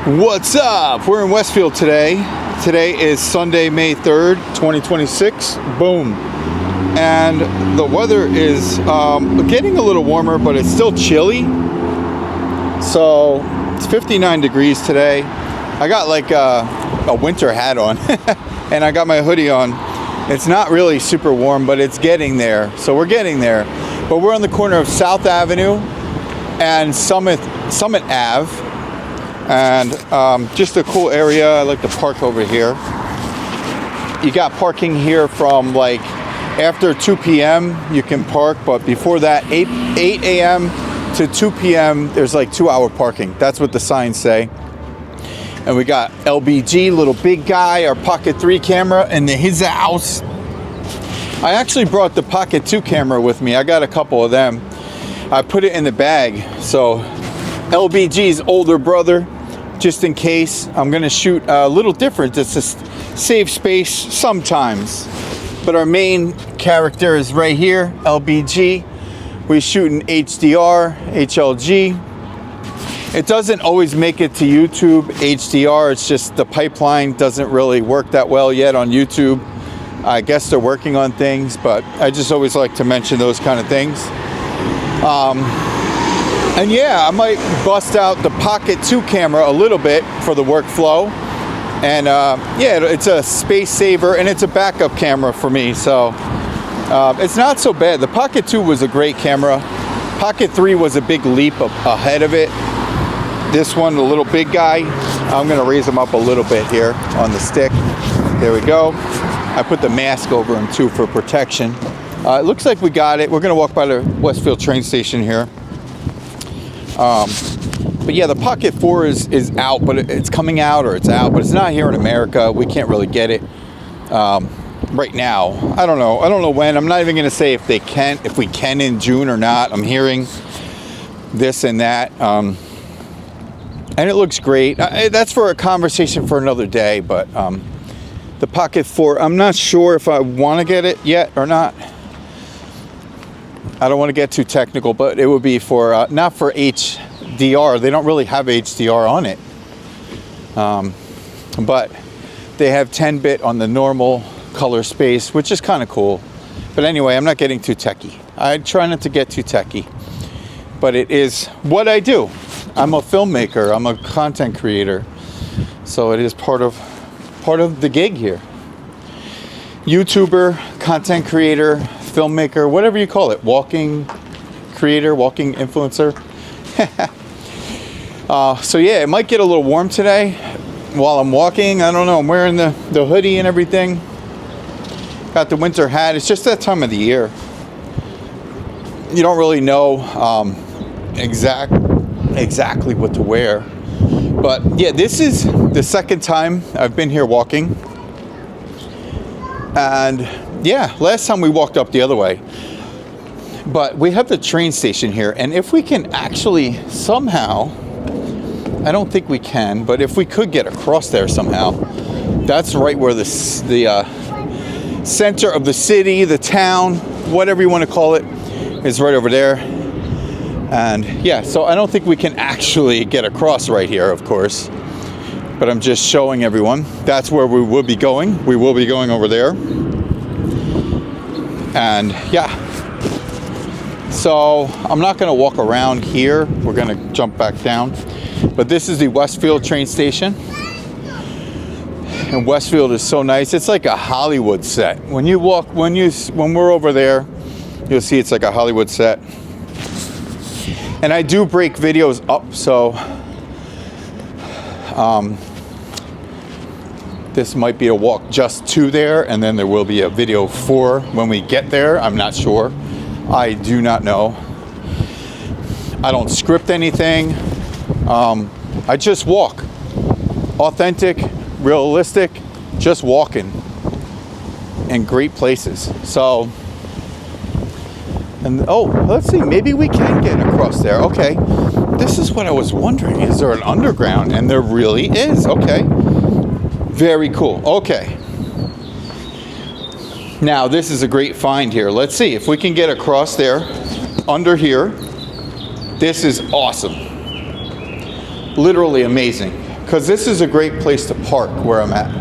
What's up? We're in Westfield today. Today is Sunday, May 3rd, 2026. Boom. And the weather is getting a little warmer, but it's still chilly. So it's 59 degrees today. I got like a winter hat on and I got my hoodie on. It's not really super warm, but it's getting there. So we're getting there. But we're on the corner of South Avenue and Summit Ave. And just a cool area. I like to park over here. You got parking here from like after 2 p.m. you can park, but before that 8 a.m. to 2 p.m. there's like 2-hour parking. That's what the signs say. And we got LBG, little big guy, our Pocket 3 camera in his house. I actually brought the Pocket 2 camera with me. I got a couple of them. I put it in the bag. So LBG's older brother, just in case. I'm gonna shoot a little different. It's to save space sometimes. But our main character is right here, LBG. We shoot in HDR, HLG. It doesn't always make it to YouTube HDR. It's just the pipeline doesn't really work that well yet on YouTube. I guess they're working on things, but I just always like to mention those kind of things. And yeah, I might bust out the Pocket 2 camera a little bit for the workflow. And yeah, it's a space saver and it's a backup camera for me. So it's not so bad. The Pocket 2 was a great camera. Pocket 3 was a big leap ahead of it. This one, the little big guy, I'm gonna raise him up a little bit here on the stick. There we go. I put the mask over him too for protection. It looks like we got it. We're gonna walk by the Westfield train station here. But yeah, the Pocket 4 is out, but it's coming out or it's out, but it's not here in America. We can't really get it right now. I don't know when. I'm not even gonna say if we can in June or not. I'm hearing this and that. And it looks great. That's for a conversation for another day, but the Pocket 4, I'm not sure if I want to get it yet or not. I don't want to get too technical, but it would be for not for HDR. They don't really have HDR on it, but they have 10-bit on the normal color space, which is kind of cool. But anyway, I'm not getting too techie. I try not to get too techie, but it is what I do. I'm a filmmaker. I'm a content creator, so it is part of the gig here. YouTuber, content creator, filmmaker, whatever you call it. Walking creator, walking influencer. So yeah, it might get a little warm today while I'm walking. I don't know. I'm wearing the hoodie and everything. Got the winter hat. It's just that time of the year. You don't really know exactly what to wear. But yeah, this is the second time I've been here walking. And yeah, last time we walked up the other way. But we have the train station here, and if we can actually somehow, I don't think we can, but if we could get across there somehow, that's right where the center of the city, the town, whatever you want to call it, is right over there. And yeah, so I don't think we can actually get across right here, of course, but I'm just showing everyone that's where we will be going. We will be going over there. And yeah, so I'm not going to walk around here. We're going to jump back down. But this is the Westfield train station. And Westfield is so nice. It's like a Hollywood set. When we're over there, you'll see it's like a Hollywood set. And I do break videos up, so this might be a walk just to there, and then there will be a video for when we get there. I'm not sure. I do not know. I don't script anything. I just walk. Authentic, realistic, just walking in great places. So, and oh, let's see, maybe we can get across there. Okay, this is what I was wondering. Is there an underground? And there really is. Okay, very cool. Okay, now this is a great find here. Let's see if we can get across there under here. This is awesome. Literally amazing. because this is a great place to park where I'm at,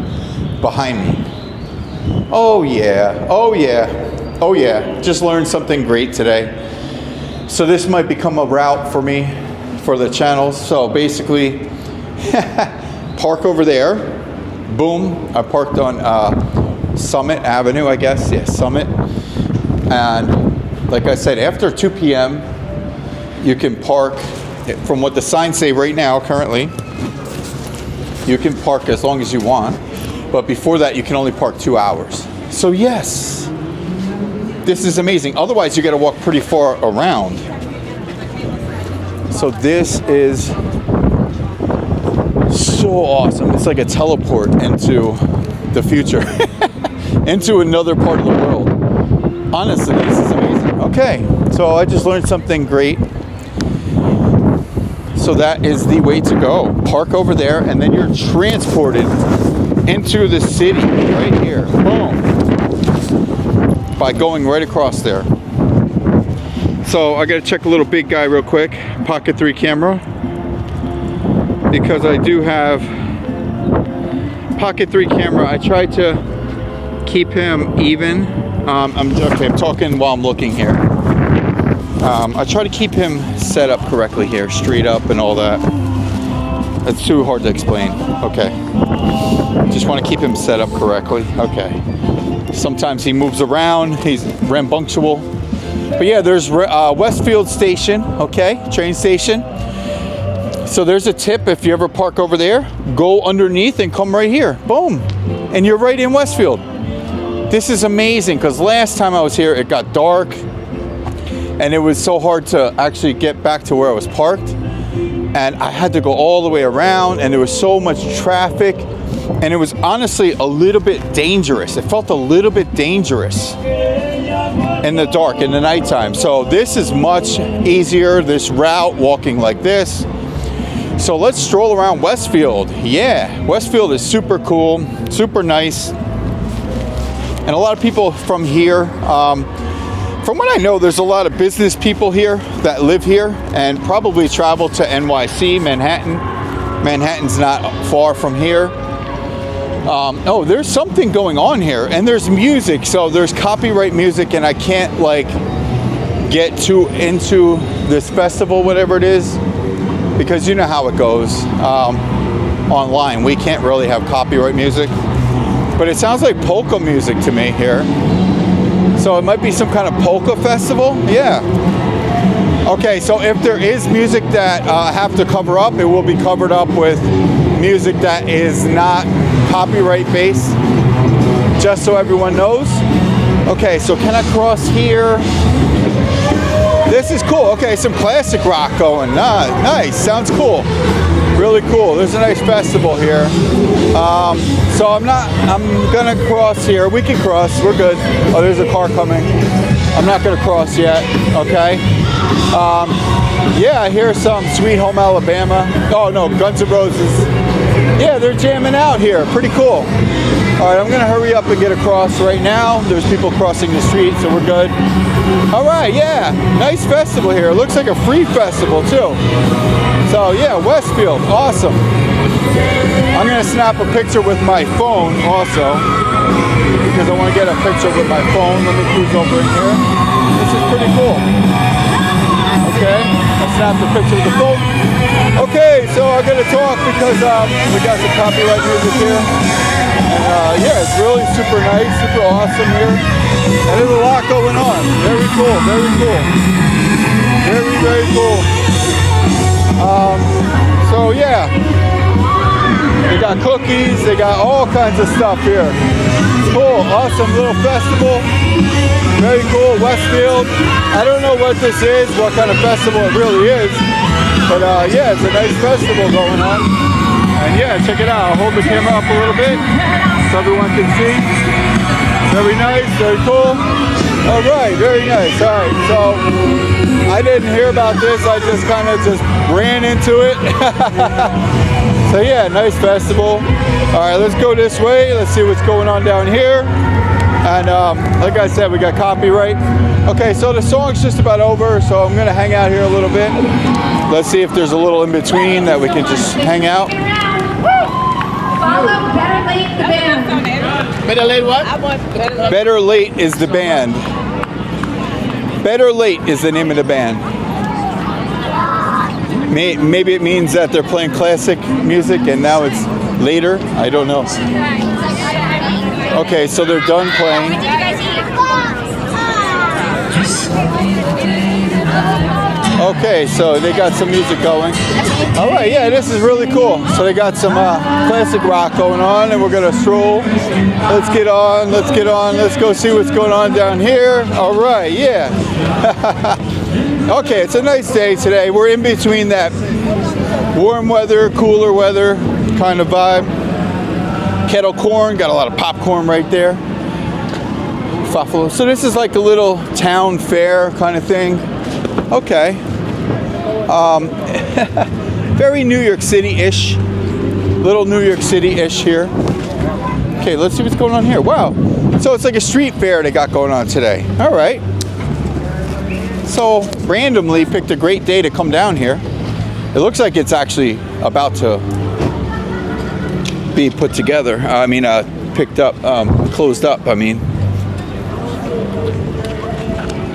behind me. Oh yeah, oh yeah, oh yeah. Just learned something great today. So this might become a route for me, for the channels. So basically, park over there. Boom, I parked on Summit Avenue, I guess. Yeah, Summit. And like I said, after 2 p.m., you can park, from what the signs say right now, currently, you can park as long as you want. But before that, you can only park 2 hours. So yes, this is amazing. Otherwise, you got to walk pretty far around. So this is so awesome. It's like a teleport into the future, into another part of the world. Honestly, this is amazing. Okay, so I just learned something great. So that is the way to go. Park over there, and then you're transported into the city right here. Boom. By going right across there. So I gotta check a little big guy real quick. Pocket 3 camera. Because I do have Pocket 3 camera. I try to keep him even. I'm talking while I'm looking here. I try to keep him set up correctly here, straight up and all that. That's too hard to explain. Okay. Just want to keep him set up correctly. Okay. Sometimes he moves around. He's rambunctious. But yeah, there's Westfield station. Okay, train station. So there's a tip. If you ever park over there, go underneath and come right here. Boom. And you're right in Westfield. This is amazing because last time I was here, it got dark. And it was so hard to actually get back to where I was parked. And I had to go all the way around, and there was so much traffic. And it was honestly a little bit dangerous. It felt a little bit dangerous in the dark, in the nighttime. So this is much easier, this route, walking like this. So let's stroll around Westfield. Yeah, Westfield is super cool, super nice. And a lot of people from here, from what I know, there's a lot of business people here that live here and probably travel to NYC, Manhattan. Manhattan's not far from here. Oh, there's something going on here, and there's music. So there's copyright music, and I can't like get too into this festival, whatever it is, because you know how it goes online. We can't really have copyright music, but it sounds like polka music to me here. So it might be some kind of polka festival. Yeah. Okay, so if there is music that I have to cover up, it will be covered up with music that is not copyright based, just so everyone knows. Okay, so can I cross here? This is cool. Okay, some classic rock going. Nice, sounds cool. Really cool. There's a nice festival here. So I'm gonna cross here. We can cross, we're good. Oh, there's a car coming. I'm not gonna cross yet, okay? Yeah, I hear some Sweet Home Alabama. Oh no, Guns N' Roses. Yeah, they're jamming out here. Pretty cool. All right, I'm gonna hurry up and get across right now. There's people crossing the street, so we're good. All right, yeah, nice festival here. It looks like a free festival too. So yeah, Westfield, awesome. I'm gonna snap a picture with my phone also, because I wanna get a picture with my phone. Let me cruise over in here. This is pretty cool. Okay, I snapped a picture with the phone. Okay, so I'm gonna talk because we got some copyright music here. And yeah, it's really super nice, super awesome here. And there's a lot going on. Very cool, very cool. Very, very cool. So yeah, they got cookies, they got all kinds of stuff here. Cool, awesome little festival. Very cool, Westfield. I don't know what this is, what kind of festival it really is, but yeah, it's a nice festival going on. And yeah, check it out. I'll hold the camera up a little bit so everyone can see. Very nice, very cool. All right, very nice. All right, so I didn't hear about this. I just kind of ran into it. So yeah, nice festival. All right, let's go this way. Let's see what's going on down here. And like I said, we got copyright. Okay, so the song's just about over, so I'm gonna hang out here a little bit. Let's see if there's a little in between that we can just hang out. Follow Better Late the band. Better late what? Better Late is the band. Better Late is the name of the band. Maybe it means that they're playing classic music and now it's later. I don't know. Okay, so they're done playing. Okay, so they got some music going. All right, yeah, this is really cool. So they got some classic rock going on, and we're gonna stroll. Let's get on, let's get on. Let's go see what's going on down here. All right, yeah. Okay, it's a nice day today. We're in between that warm weather, cooler weather kind of vibe. Kettle corn, got a lot of popcorn right there. Buffalo. So this is like a little town fair kind of thing. Okay. Very New York City-ish. Little New York City-ish here. Okay, let's see what's going on here. Wow. So it's like a street fair they got going on today. All right. So randomly picked a great day to come down here. It looks like it's actually about to be put together. Picked up, closed up, I mean.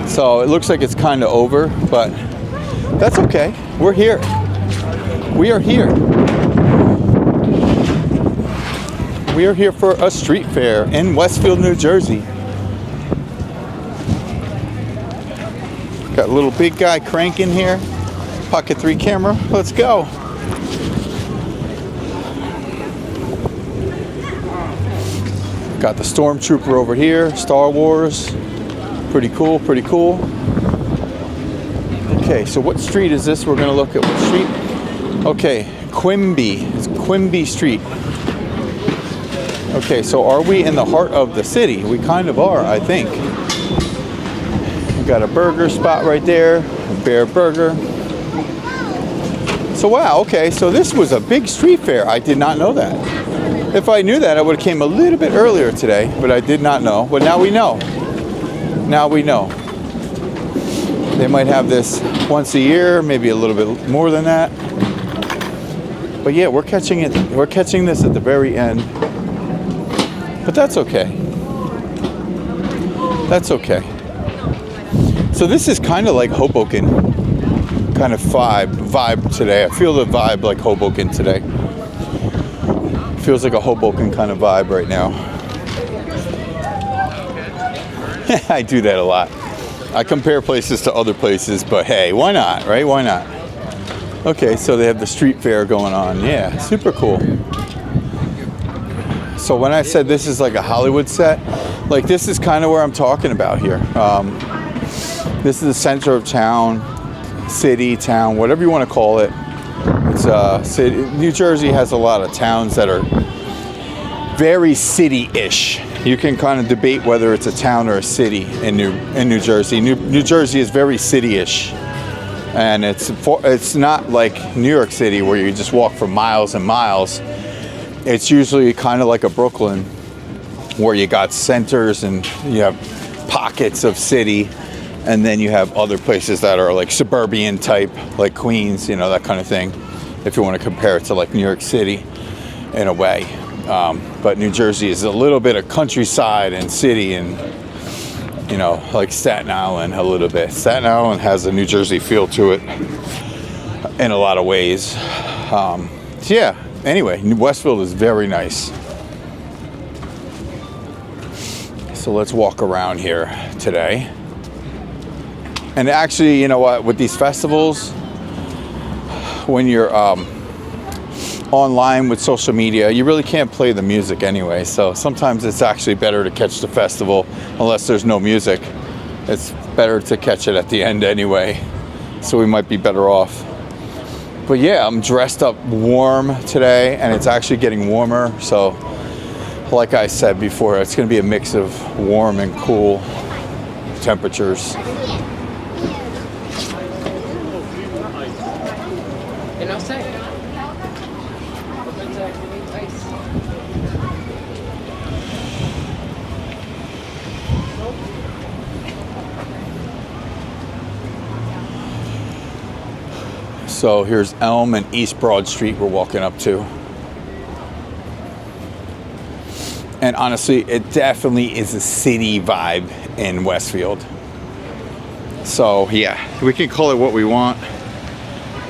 So it looks like it's kind of over, but that's okay. We're here. We are here. We are here for a street fair in Westfield, New Jersey. Got a little big guy cranking here. Pocket 3 camera. Let's go. Got the Stormtrooper over here. Star Wars. Pretty cool, pretty cool. Okay, so what street is this? We're gonna look at what street? Okay, Quimby. It's Quimby Street. Okay, so are we in the heart of the city? We kind of are, I think. We got a burger spot right there, a Bear Burger. So wow, okay, so this was a big street fair. I did not know that. If I knew that, I would have came a little bit earlier today, but I did not know. But now we know. Now we know. They might have this once a year, maybe a little bit more than that. But yeah, we're catching it. We're catching this at the very end. But that's okay. That's okay. So this is kind of like Hoboken kind of vibe today. I feel the vibe like Hoboken today. Feels like a Hoboken kind of vibe right now. I do that a lot. I compare places to other places, but hey, why not, right? Why not? Okay, so they have the street fair going on. Yeah, super cool. So when I said this is like a Hollywood set, like this is kind of where I'm talking about here. This is the center of town, city, town, whatever you want to call it. It's city. New Jersey has a lot of towns that are very city-ish. You can kind of debate whether it's a town or a city in New Jersey. New Jersey is very city-ish, and it's not like New York City where you just walk for miles and miles. It's usually kind of like a Brooklyn, where you got centers and you have pockets of city, and then you have other places that are like suburban type, like Queens, you know, that kind of thing. If you want to compare it to like New York City, in a way. But New Jersey is a little bit of countryside and city, and you know, like Staten Island a little bit. Staten Island has a New Jersey feel to it in a lot of ways. So yeah, anyway, Westfield is very nice. So let's walk around here today. And actually, you know what, with these festivals, when you're online with social media, you really can't play the music anyway. So sometimes it's actually better to catch the festival unless there's no music. It's better to catch it at the end anyway. So we might be better off. But yeah, I'm dressed up warm today, and it's actually getting warmer. So like I said before, it's going to be a mix of warm and cool temperatures. So here's Elm and East Broad Street we're walking up to. And honestly, it definitely is a city vibe in Westfield. So yeah, we can call it what we want,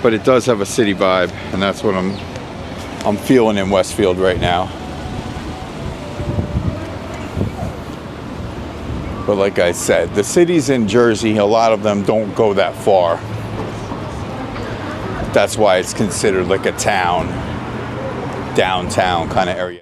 but it does have a city vibe, and that's what I'm feeling in Westfield right now. But like I said, the cities in Jersey, a lot of them don't go that far. That's why it's considered like a town, downtown kind of area.